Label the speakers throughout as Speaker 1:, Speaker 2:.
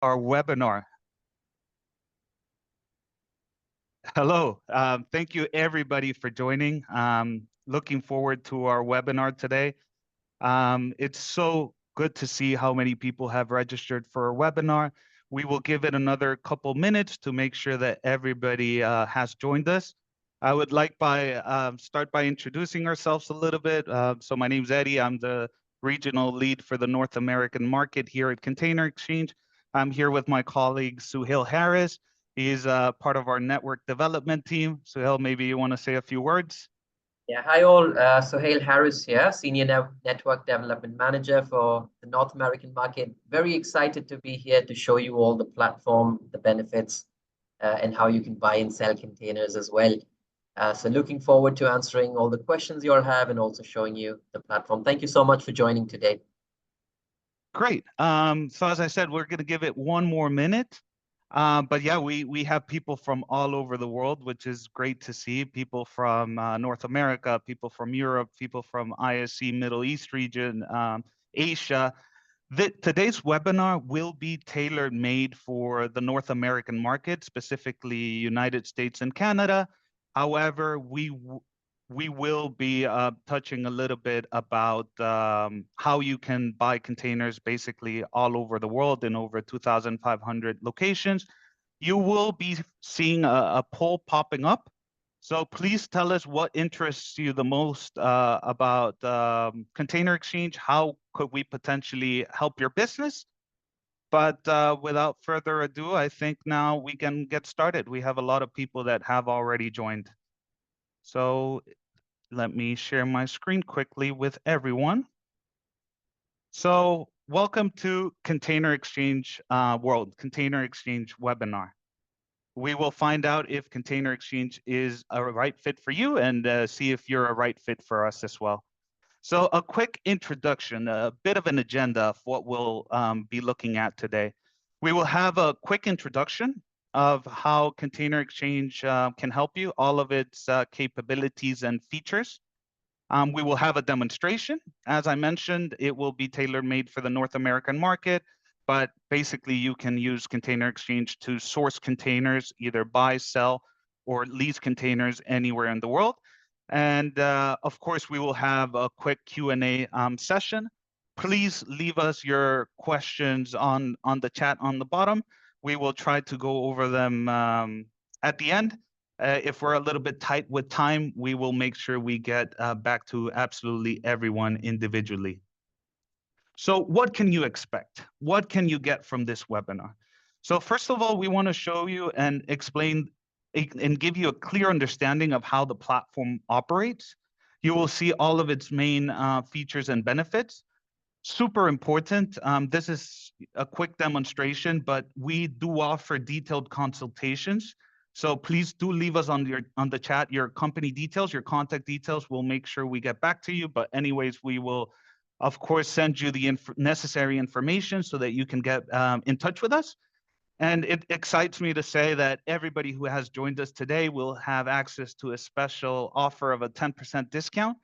Speaker 1: our webinar. Hello, thank you everybody for joining. Looking forward to our webinar today. It's so good to see how many people have registered for our webinar. We will give it another couple minutes to make sure that everybody has joined us. I would like start by introducing ourselves a little bit. So my name's Eddie. I'm the regional lead for the North American market here at Container Exchange. I'm here with my colleague Suhail Harris. He's part of our network development team. Suhail, maybe you want to say a few words?
Speaker 2: Yeah, hi all. Sohail Harris here, Senior Network Development Manager for the North American market. Very excited to be here to show you all the platform, the benefits, and how you can buy and sell containers as well. So looking forward to answering all the questions you all have and also showing you the platform. Thank you so much for joining today.
Speaker 1: Great. So as I said, we're going to give it one more minute. But yeah, we have people from all over the world, which is great to see. People from North America, people from Europe, people from ISC, Middle East region, Asia. Today's webinar will be tailor-made for the North American market, specifically United States and Canada. However, we will be touching a little bit about how you can buy containers basically all over the world in over 2,500 locations. You will be seeing a poll popping up. So please tell us what interests you the most about Container Exchange. How could we potentially help your business? But without further ado, I think now we can get started. We have a lot of people that have already joined. So let me share my screen quickly with everyone. So welcome to Container Exchange World, Container Exchange webinar. We will find out if Container Exchange is a right fit for you and see if you're a right fit for us as well. So a quick introduction, a bit of an agenda of what we'll be looking at today. We will have a quick introduction of how Container Exchange can help you, all of its capabilities and features. We will have a demonstration. As I mentioned, it will be tailor-made for the North American market, but basically you can use Container Exchange to source containers, either buy, sell, or lease containers anywhere in the world. And of course, we will have a quick Q&A session. Please leave us your questions on the chat on the bottom. We will try to go over them at the end. If we're a little bit tight with time, we will make sure we get back to absolutely everyone individually. So what can you expect? What can you get from this webinar? So first of all, we want to show you and explain and give you a clear understanding of how the platform operates. You will see all of its main features and benefits. Super important. This is a quick demonstration, but we do offer detailed consultations. So please do leave us on the chat your company details, your contact details. We'll make sure we get back to you. But anyways, we will, of course, send you the necessary information so that you can get in touch with us. And it excites me to say that everybody who has joined us today will have access to a special offer of a 10% discount.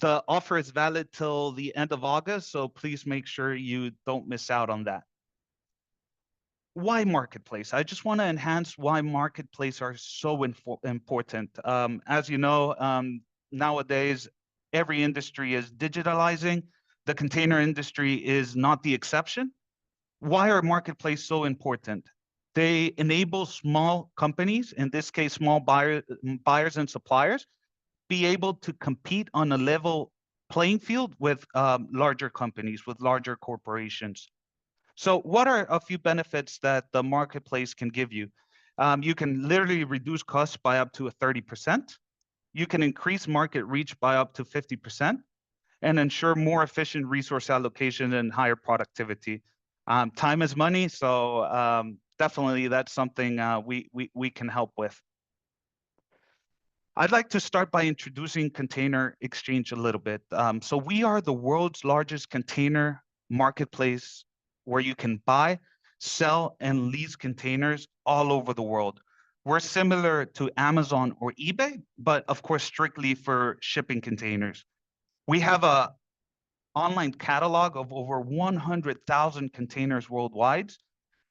Speaker 1: The offer is valid till the end of August, so please make sure you don't miss out on that. Why marketplace? I just want to enhance why marketplace are so important. As you know, nowadays, every industry is digitalizing. The container industry is not the exception. Why are marketplace so important? They enable small companies, in this case, small buyers and suppliers, be able to compete on a level playing field with larger companies, with larger corporations. So what are a few benefits that the marketplace can give you? You can literally reduce costs by up to 30%. You can increase market reach by up to 50% and ensure more efficient resource allocation and higher productivity. Time is money, so definitely that's something we can help with. I'd like to start by introducing Container Exchange a little bit. So we are the world's largest container marketplace where you can buy, sell, and lease containers all over the world. We're similar to Amazon or eBay, but of course, strictly for shipping containers. We have a online catalog of over 100,000 containers worldwide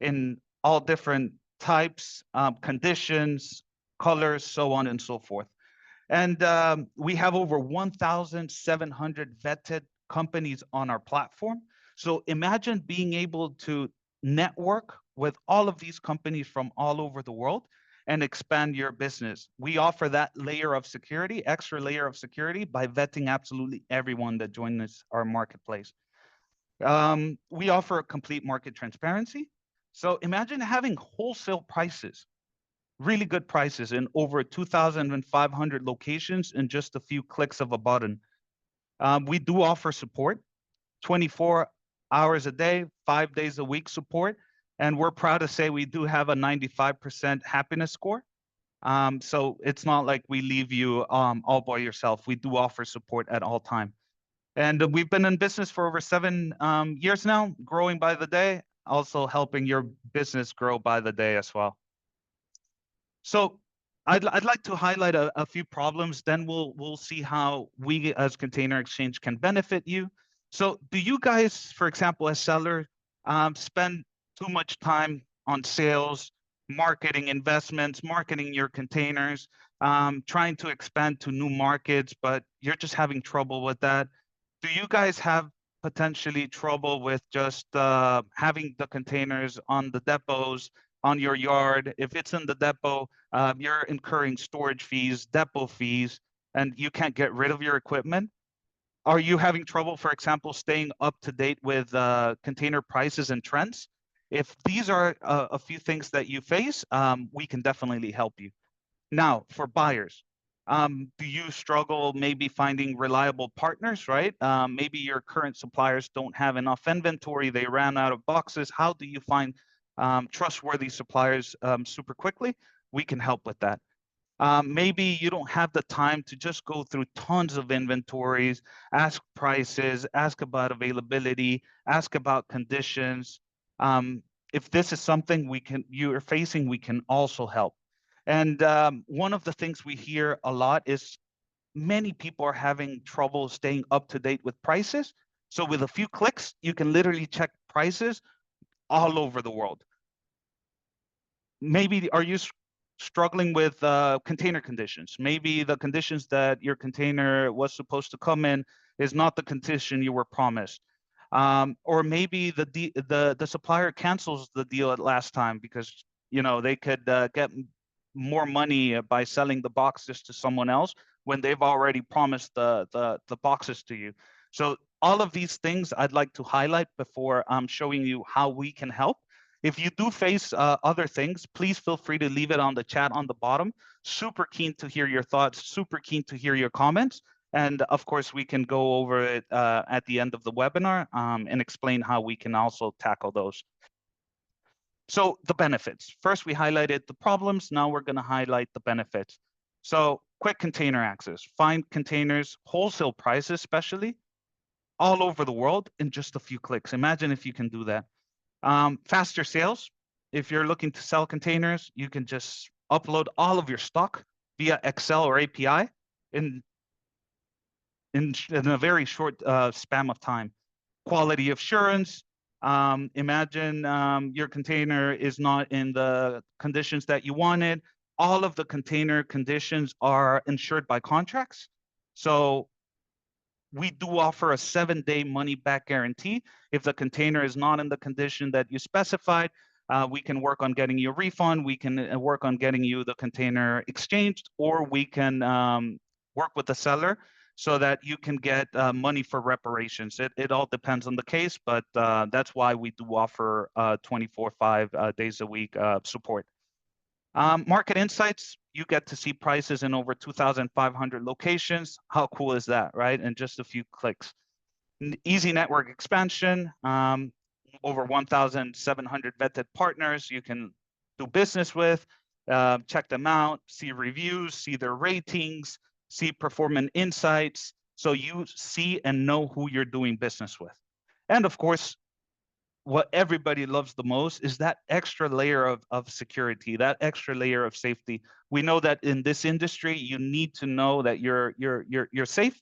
Speaker 1: in all different types, conditions, colors, so on and so forth. And we have over 1,700 vetted companies on our platform. So imagine being able to network with all of these companies from all over the world and expand your business. We offer that layer of security, extra layer of security, by vetting absolutely everyone that joins our marketplace. We offer a complete market transparency. So imagine having wholesale prices, really good prices in over 2,500 locations in just a few clicks of a button. We do offer support, 24 hours a day, 5 days a week support. And we're proud to say we do have a 95% happiness score. So it's not like we leave you all by yourself. We do offer support at all time. And we've been in business for over 7 years now, growing by the day, also helping your business grow by the day as well. So I'd like to highlight a few problems, then we'll see how we as Container xChange can benefit you. So do you guys, for example, as seller, spend too much time on sales, marketing investments, marketing your containers, trying to expand to new markets, but you're just having trouble with that? Do you guys have potentially trouble with just having the containers on the depots, on your yard? If it's in the depot, you're incurring storage fees, depot fees, and you can't get rid of your equipment. Are you having trouble, for example, staying up to date with container prices and trends? If these are a few things that you face, we can definitely help you. Now, for buyers, do you struggle maybe finding reliable partners, right? Maybe your current suppliers don't have enough inventory, they ran out of boxes. How do you find trustworthy suppliers super quickly? We can help with that. Maybe you don't have the time to just go through tons of inventories, ask prices, ask about availability, ask about conditions. If this is something you are facing, we can also help. And one of the things we hear a lot is many people are having trouble staying up to date with prices. So with a few clicks, you can literally check prices all over the world. Maybe are you struggling with container conditions? Maybe the conditions that your container was supposed to come in is not the condition you were promised. Or maybe the supplier cancels the deal at last time because they could get more money by selling the boxes to someone else when they've already promised the boxes to you. So all of these things I'd like to highlight before I'm showing you how we can help. If you do face other things, please feel free to leave it on the chat on the bottom. Super keen to hear your thoughts, super keen to hear your comments. And of course, we can go over it at the end of the webinar and explain how we can also tackle those. So the benefits. First, we highlighted the problems. Now we're going to highlight the benefits. So quick container access. Find containers, wholesale prices especially, all over the world in just a few clicks. Imagine if you can do that. Faster sales. If you're looking to sell containers, you can just upload all of your stock via Excel or API in a very short span of time. Quality assurance. Imagine your container is not in the conditions that you wanted. All of the container conditions are insured by contracts. So we do offer a 7-day money-back guarantee. If the container is not in the condition that you specified, we can work on getting you a refund. We can work on getting you the container exchanged, or we can work with the seller so that you can get money for reparations. It all depends on the case, but that's why we do offer 24/5 days a week support. Market insights, you get to see prices in over 2,500 locations. How cool is that, right? In just a few clicks. Easy network expansion, over 1,700 vetted partners you can do business with, check them out, see reviews, see their ratings, see performance insights, so you see and know who you're doing business with. And of course, what everybody loves the most is that extra layer of security, that extra layer of safety. We know that in this industry, you need to know that you're safe.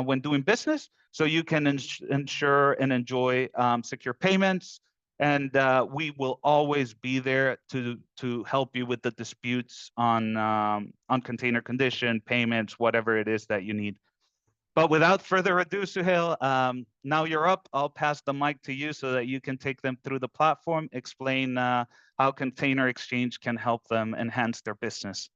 Speaker 1: when doing business, so you can ensure and enjoy secure payments. And we will always be there to help you with the disputes on container condition, payments, whatever it is that you need. But without further ado, Suhail, now you're up. I'll pass the mic to you so that you can take them through the platform, explain how Container Exchange can help them enhance their business.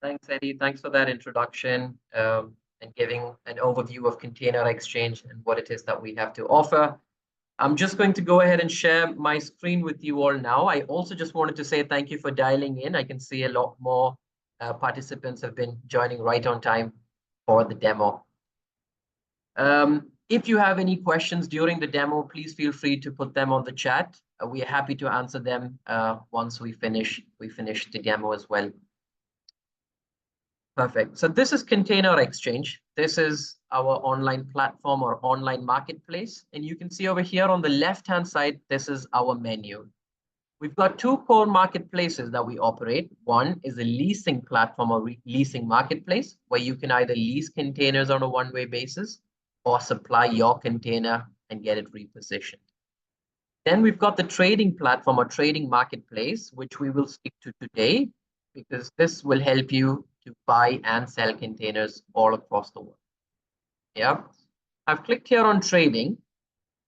Speaker 2: Thanks, Eddie. Thanks for that introduction and giving an overview of Container Exchange and what it is that we have to offer. I'm just going to go ahead and share my screen with you all now. I also just wanted to say thank you for dialing in. I can see a lot more participants have been joining right on time for the demo. If you have any questions during the demo, please feel free to put them on the chat. We are happy to answer them once we finish the demo as well. Perfect. So this is Container Exchange. This is our online platform or online marketplace. And you can see over here on the left-hand side, this is our menu. We've got two core marketplaces that we operate. One is a leasing platform or leasing marketplace, where you can either lease containers on a one-way basis or supply your container and get it repositioned. Then we've got the trading platform or trading marketplace, which we will stick to today, because this will help you to buy and sell containers all across the world. Yeah, I've clicked here on trading.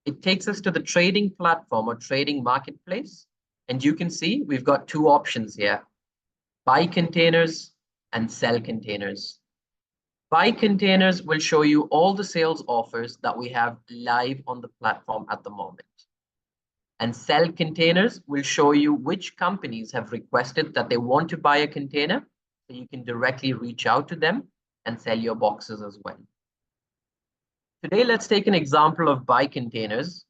Speaker 2: It takes us to the trading platform or trading marketplace. And you can see we've got two options here: buy containers and sell containers. Buy containers will show you all the sales offers that we have live on the platform at the moment. And sell containers will show you which companies have requested that they want to buy a container, so you can directly reach out to them and sell your boxes as well. Today, let's take an example of buy containers.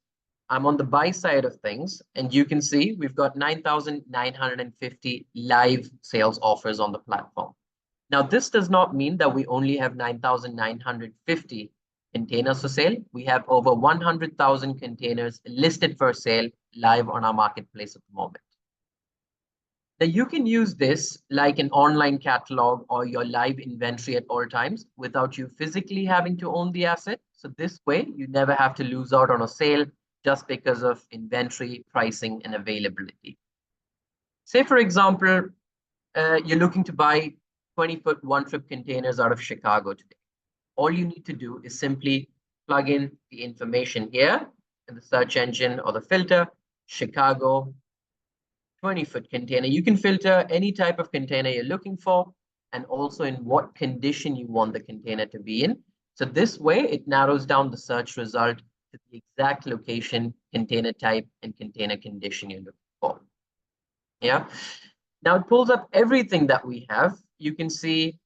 Speaker 2: I'm on the buy side of things, and you can see we've got 9,950 live sales offers on the platform. Now, this does not mean that we only have 9,950 containers for sale. We have over 100,000 containers listed for sale live on our marketplace at the moment. Now, you can use this like an online catalog or your live inventory at all times without you physically having to own the asset. So this way, you never have to lose out on a sale just because of inventory, pricing, and availability. Say, for example, you're looking to buy 20-foot one-trip containers out of Chicago today. All you need to do is simply plug in the information here in the search engine or the filter, Chicago 20-foot container. You can filter any type of container you're looking for and also in what condition you want the container to be in. So this way, it narrows down the search result to the exact location, container type, and container condition you're looking for. Yeah. Now it pulls up everything that we have. You can see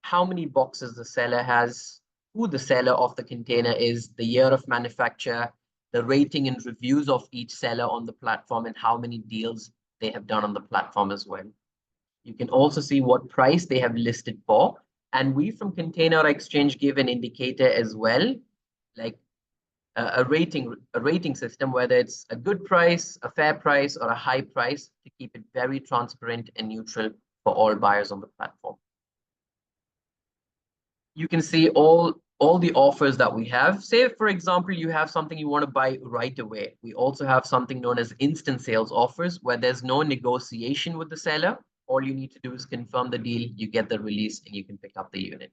Speaker 2: how many boxes the seller has, who the seller of the container is, the year of manufacture, the rating and reviews of each seller on the platform, and how many deals they have done on the platform as well. You can also see what price they have listed for. And we from Container Exchange give an indicator as well, like a rating system, whether it's a good price, a fair price, or a high price, to keep it very transparent and neutral for all buyers on the platform. You can see all the offers that we have. Say, for example, you have something you want to buy right away. We also have something known as instant sales offers, where there's no negotiation with the seller. All you need to do is confirm the deal, you get the release, and you can pick up the unit.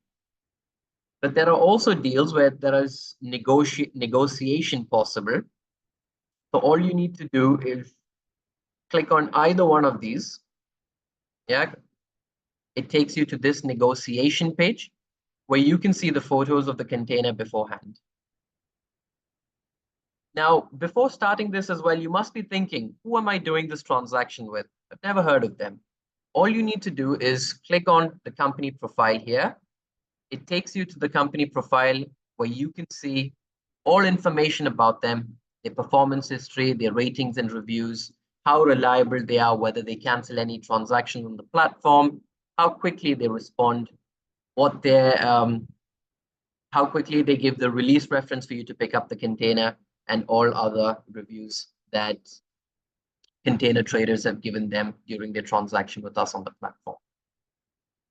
Speaker 2: But there are also deals where there is negotiation possible. So all you need to do is click on either one of these. Yeah, it takes you to this negotiation page where you can see the photos of the container beforehand. Now, before starting this as well, you must be thinking, who am I doing this transaction with? I've never heard of them. All you need to do is click on the company profile here. It takes you to the company profile where you can see all information about them, their performance history, their ratings and reviews, how reliable they are, whether they cancel any transaction on the platform, how quickly they respond, what their how quickly they give the release reference for you to pick up the container, and all other reviews that container traders have given them during their transaction with us on the platform.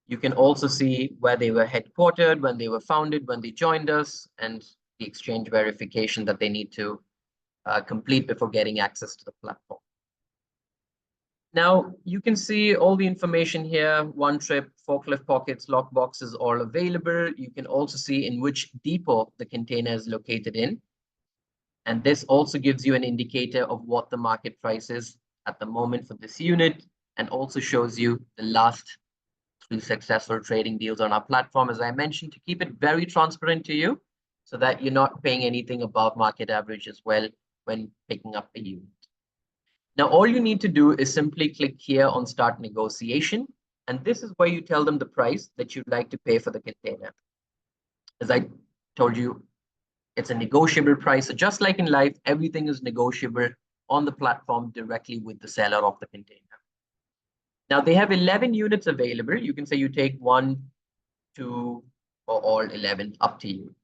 Speaker 2: You can also see where they were headquartered, when they were founded, when they joined us, and the exchange verification that they need to complete before getting access to the platform. Now, you can see all the information here, one trip, forklift pockets, lock boxes, all available. You can also see in which depot the container is located in. And this also gives you an indicator of what the market price is at the moment for this unit, and also shows you the last 3 successful trading deals on our platform, as I mentioned, to keep it very transparent to you so that you're not paying anything above market average as well when picking up a unit. Now, all you need to do is simply click here on Start Negotiation, and this is where you tell them the price that you'd like to pay for the container. As I told you, it's a negotiable price. So just like in life, everything is negotiable on the platform directly with the seller of the container. Now, they have 11 units available. You can say you take 1, 2, or all 11, up to you.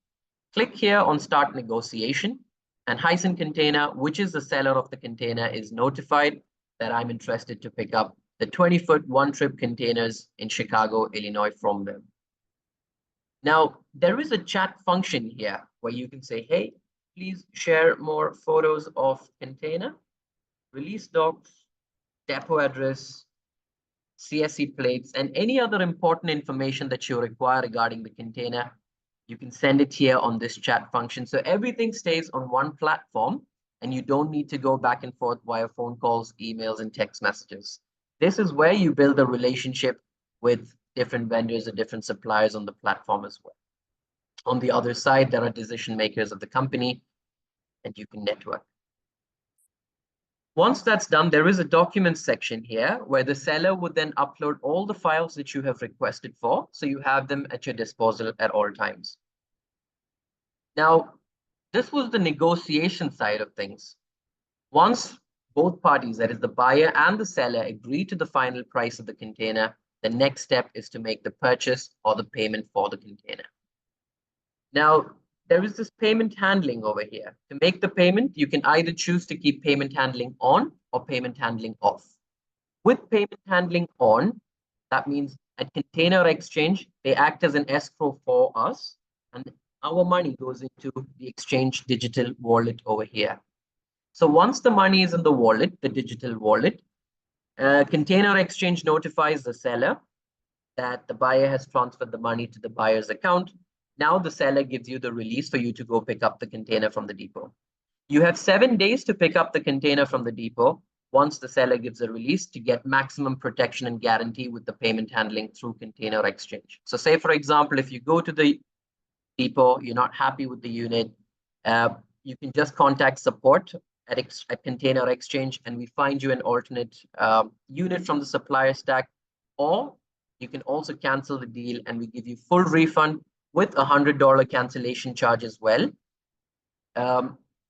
Speaker 2: Click here on Start Negotiation, and xChange Container, which is the seller of the container, is notified that I'm interested to pick up the 20-foot one-trip containers in Chicago, Illinois from them. Now, there is a chat function here where you can say, hey, please share more photos of container, release docs, depot address, CSE plates, and any other important information that you require regarding the container. You can send it here on this chat function. So everything stays on one platform and you don't need to go back and forth via phone calls, emails, and text messages. This is where you build a relationship with different vendors or different suppliers on the platform as well. On the other side, there are decision makers of the company and you can network. Once that's done, there is a documents section here where the seller would then upload all the files that you have requested for, so you have them at your disposal at all times. Now, this was the negotiation side of things. Once both parties, that is the buyer and the seller, agree to the final price of the container, the next step is to make the purchase or the payment for the container. Now, there is this payment handling over here. To make the payment, you can either choose to keep payment handling on or payment handling off. With payment handling on, that means at Container Exchange, they act as an escrow for us, and our money goes into the exchange digital wallet over here. So once the money is in the wallet, the digital wallet, Container Exchange notifies the seller that the buyer has transferred the money to the buyer's account. Now the seller gives you the release for you to go pick up the container from the depot. You have 7 days to pick up the container from the depot once the seller gives a release to get maximum protection and guarantee with the payment handling through Container Exchange. So say, for example, if you go to the depot, you're not happy with the unit, you can just contact support at Container Exchange and we find you an alternate unit from the supplier stack, or you can also cancel the deal and we give you full refund with a $100 cancellation charge as well.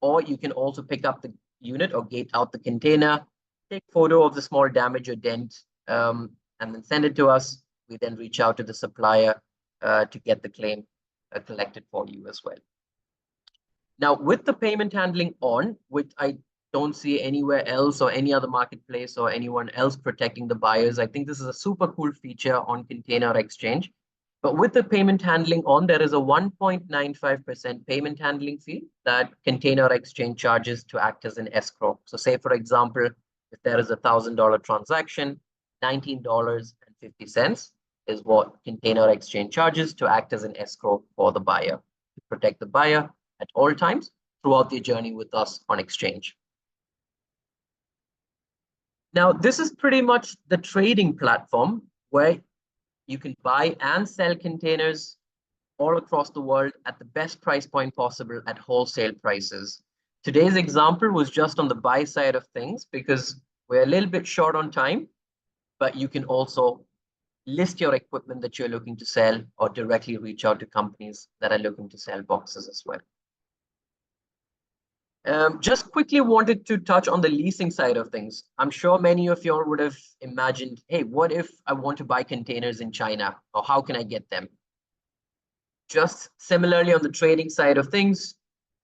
Speaker 2: Or you can also pick up the unit or gate out the container, take photo of the small damage or dent, and then send it to us. We then reach out to the supplier to get the claim collected for you as well. Now, with the payment handling on, which I don't see anywhere else or any other marketplace or anyone else protecting the buyers, I think this is a super cool feature on Container Exchange. But with the payment handling on, there is a 1.95% payment handling fee that Container Exchange charges to act as an escrow. So say, for example, if there is a $1,000 transaction, $19.50 is what Container Exchange charges to act as an escrow for the buyer, to protect the buyer at all times throughout their journey with us on Exchange. Now, this is pretty much the trading platform where you can buy and sell containers all across the world at the best price point possible at wholesale prices. Today's example was just on the buy side of things because we're a little bit short on time, but you can also list your equipment that you're looking to sell or directly reach out to companies that are looking to sell boxes as well. Just quickly wanted to touch on the leasing side of things. I'm sure many of you all would have imagined, hey, what if I want to buy containers in China, or how can I get them? Just similarly on the trading side of things,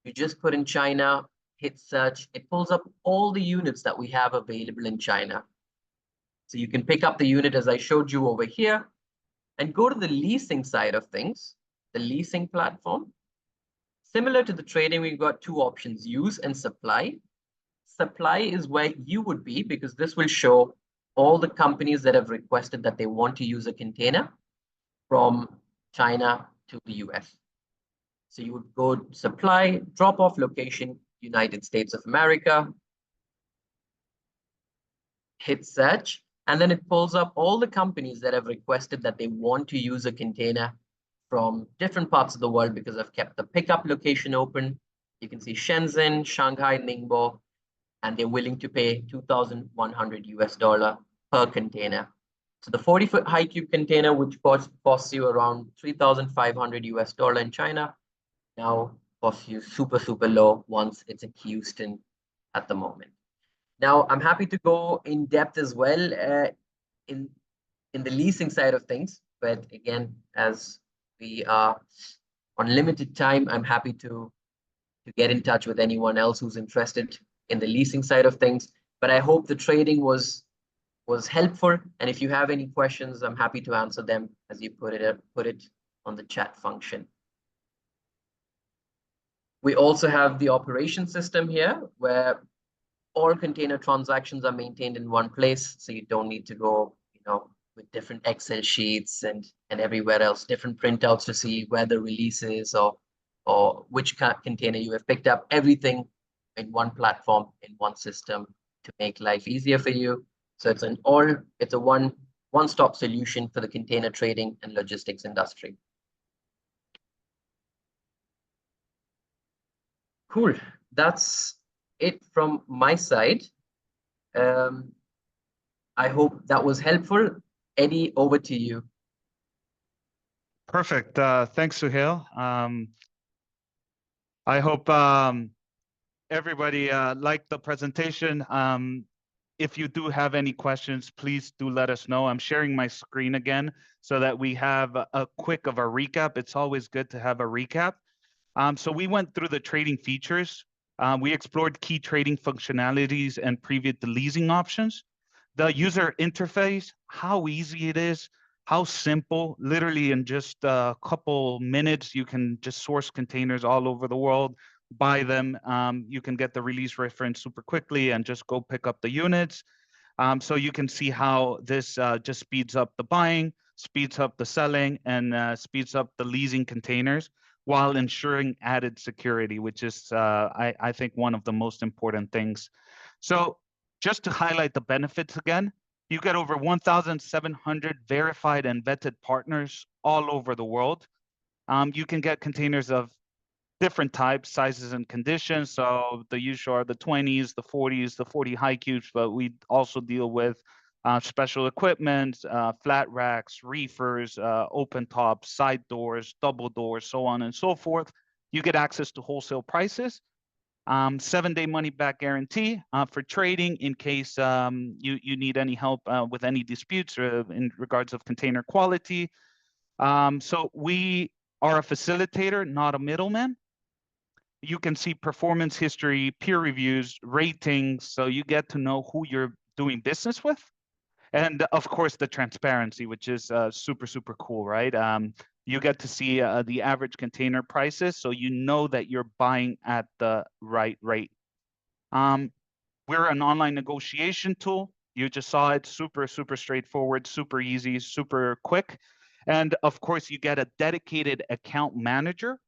Speaker 2: you just put in China, hit search, it pulls up all the units that we have available in China. So you can pick up the unit as I showed you over here. and go to the leasing side of things, the leasing platform. Similar to the trading, we've got two options, use and supply. Supply is where you would be, because this will show all the companies that have requested that they want to use a container from China to the US. So you would go supply, drop off location, United States of America, hit search, and then it pulls up all the companies that have requested that they want to use a container from different parts of the world, because I've kept the pickup location open. You can see Shenzhen, Shanghai, Ningbo, and they're willing to pay 2,100 US dollar per container. So the 40-foot high cube container, which costs you around 3,500 US dollar in China, now costs you super, super low once it's in Houston at the moment. Now, I'm happy to go in depth as well in the leasing side of things. But again, as we are on limited time, I'm happy to get in touch with anyone else who's interested in the leasing side of things. But I hope the trading was helpful. And if you have any questions, I'm happy to answer them as you put it on the chat function. We also have the operation system here, where all container transactions are maintained in one place, so you don't need to go, with different Excel sheets and everywhere else, different printouts to see where the release is or which container you have picked up. Everything in one platform, in one system, to make life easier for you. So it's a one-stop solution for the container trading and logistics industry. Cool. That's it from my side. I hope that was helpful. Eddie, over to you.
Speaker 1: Perfect. Thanks, Suhail. I hope everybody liked the presentation. If you do have any questions, please do let us know. I'm sharing my screen again so that we have a quick of a recap. It's always good to have a recap. So we went through the trading features. We explored key trading functionalities and previewed the leasing options. The user interface, how easy it is, how simple, literally in just a couple minutes, you can just source containers all over the world, buy them. You can get the release reference super quickly and just go pick up the units. So you can see how this just speeds up the buying, speeds up the selling, and speeds up the leasing containers while ensuring added security, which is, I think, one of the most important things. So just to highlight the benefits again, you get over 1,700 verified and vetted partners all over the world. You can get containers of different types, sizes, and conditions. So the usual are the 20s, the 40s, the 40 high cubes, but we also deal with special equipment, flat racks, reefers, open tops, side doors, double doors, so on and so forth. You get access to wholesale prices, 7-day money back guarantee for trading in case you need any help with any disputes in regards of container quality. So we are a facilitator, not a middleman. You can see performance history, peer reviews, ratings, so you get to know who you're doing business with. And of course, the transparency, which is super, super cool, right? You get to see the average container prices, so you know that you're buying at the right rate. We're an online negotiation tool. You just saw it, super, super straightforward, super easy, super quick. And of course, you get a dedicated account manager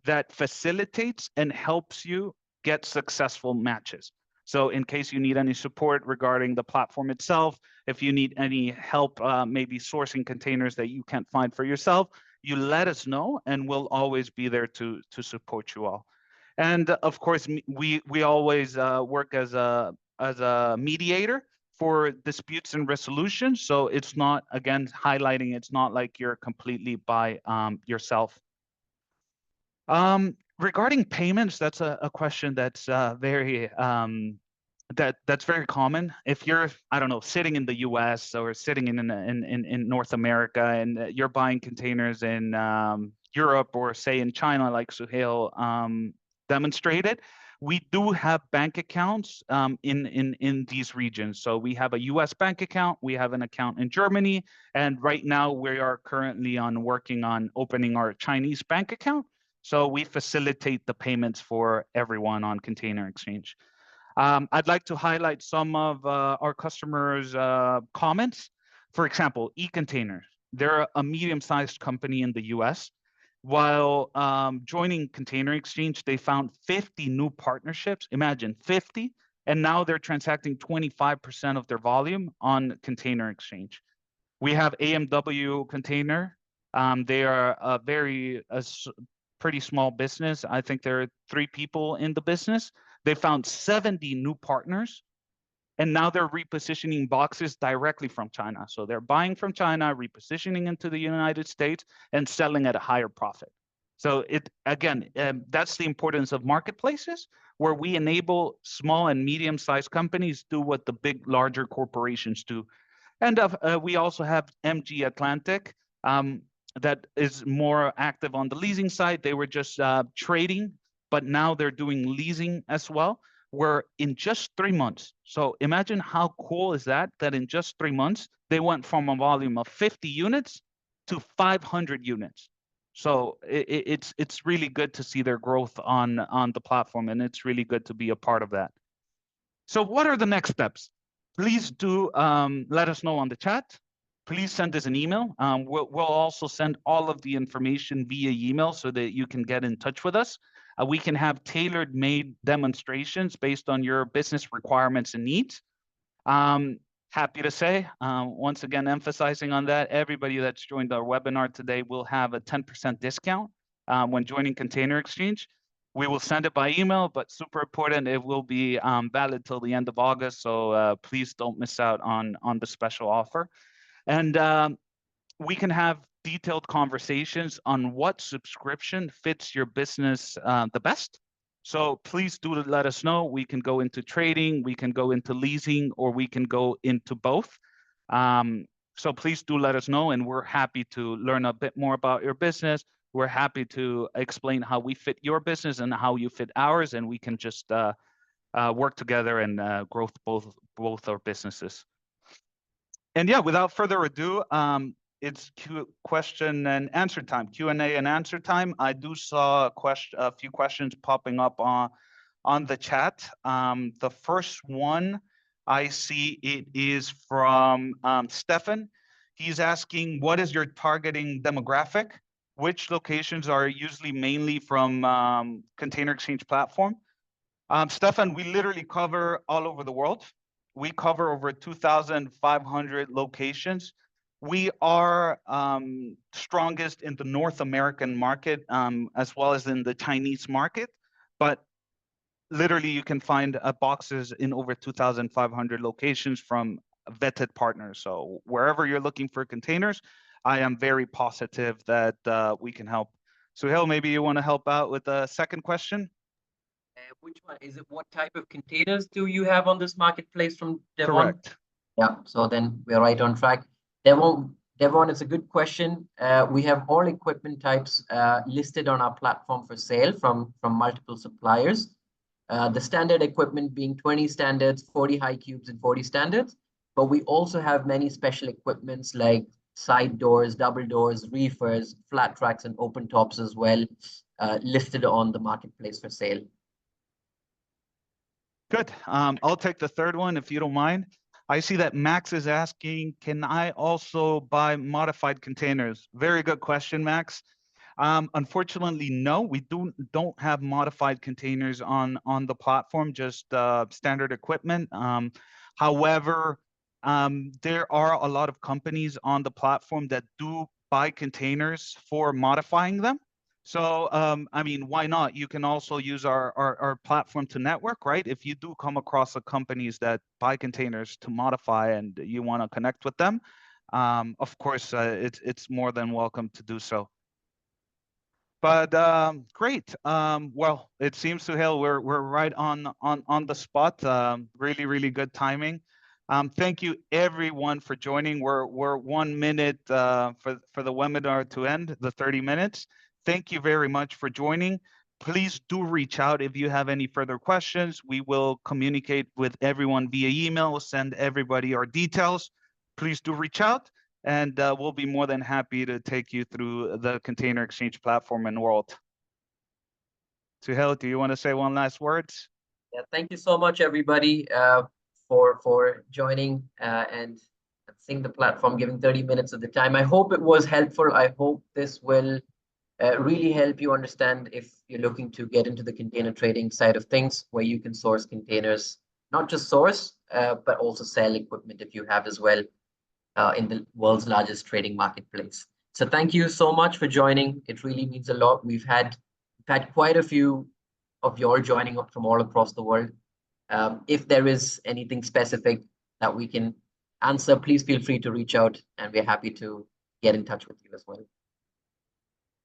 Speaker 1: that facilitates and helps you get successful matches. So in case you need any support regarding the platform itself, if you need any help, maybe sourcing containers that you can't find for yourself, you let us know and we'll always be there to support you all. And of course, we always work as a mediator for disputes and resolutions. So it's not, again, highlighting, it's not like you're completely by yourself. Regarding payments, that's a question that's very that's very common. If you're, I don't know, sitting in the U.S. or sitting in North America and you're buying containers in Europe or say in China, like Suhail demonstrated, We do have bank accounts in these regions. So we have a US bank account, we have an account in Germany, and right now we are currently working on opening our Chinese bank account. So we facilitate the payments for everyone on Container Exchange. I'd like to highlight some of our customers' comments. For example, eContainers. They're a medium-sized company in the US. While joining Container Exchange, they found 50 new partnerships. Imagine 50, and now they're transacting 25% of their volume on Container Exchange. We have AMW Container. They are a pretty small business. I think there are 3 people in the business. They found 70 new partners, and now they're repositioning boxes directly from China. So they're buying from China, repositioning into the United States, and selling at a higher profit. So that's the importance of marketplaces, where we enable small and medium-sized companies do what the big, larger corporations do. And we also have MG Atlantic that is more active on the leasing side. They were just trading, but now they're doing leasing as well. We're in just 3 months. So imagine how cool is that in just 3 months, they went from a volume of 50 units to 500 units. So it's really good to see their growth on the platform, and it's really good to be a part of that. So what are the next steps? Please do let us know on the chat. Please send us an email. We'll also send all of the information via email so that you can get in touch with us. We can have tailored made demonstrations based on your business requirements and needs. Happy to say, once again, emphasizing on that, everybody that's joined our webinar today will have a 10% discount when joining Container Exchange. We will send it by email, but super important, it will be valid till the end of August. So please don't miss out on the special offer. And we can have detailed conversations on what subscription fits your business the best. So please do let us know. We can go into trading, we can go into leasing, or we can go into both. So please do let us know, and we're happy to learn a bit more about your business. We're happy to explain how we fit your business and how you fit ours, and we can just work together and grow both our businesses. And yeah, without further ado, it's question and answer time, Q&A and answer time. I do saw a few questions popping up on the chat. The first one I see, it is from Stefan. He's asking, what is your targeting demographic? Which locations are usually mainly from Container Exchange platform? Stefan, we literally cover all over the world. We cover over 2,500 locations. We are strongest in the North American market, as well as in the Chinese market. But literally, you can find boxes in over 2,500 locations from vetted partners. So wherever you're looking for containers, I am very positive that we can help. Suhail, maybe you want to help out with the second question?
Speaker 2: Which one is it? What type of containers do you have on this marketplace from Devon?
Speaker 1: Correct.
Speaker 2: Yeah, so then we're right on track. Devon, it's a good question. We have all equipment types listed on our platform for sale from multiple suppliers. The standard equipment being 20 standards, 40 high cubes, and 40 standards. But we also have many special equipments like side doors, double doors, reefers, flat tracks, and open tops as well, listed on the marketplace for sale.
Speaker 1: Good. I'll take the third one if you don't mind. I see that Max is asking, can I also buy modified containers? Very good question, Max. Unfortunately, no, we don't have modified containers on the platform, just standard equipment. However, there are a lot of companies on the platform that do buy containers for modifying them. So, I mean, why not? You can also use our platform to network, right? If you do come across the companies that buy containers to modify and you want to connect with them, of course, it's more than welcome to do so. But great. Well, it seems, Suhail, we're right on the spot. Really, really good timing. Thank you everyone for joining. We're 1 minute for the webinar to end, the 30 minutes. Thank you very much for joining. Please do reach out if you have any further questions. We will communicate with everyone via email. We'll send everybody our details. Please do reach out, and we'll be more than happy to take you through the container exchange platform and world. Suhail, do you want to say one last word?
Speaker 2: Yeah, thank you so much, everybody, for joining and seeing the platform, giving 30 minutes of the time. I hope it was helpful. I hope this will really help you understand if you're looking to get into the container trading side of things, where you can source containers, not just source, but also sell equipment if you have as well, in the world's largest trading marketplace. So thank you so much for joining. It really means a lot. We've had quite a few of you all joining up from all across the world. If there is anything specific that we can answer, please feel free to reach out, and we're happy to get in touch with you as well.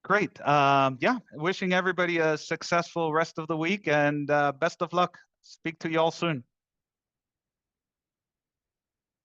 Speaker 1: Great. Yeah, wishing everybody a successful rest of the week, and best of luck. Speak to you all soon.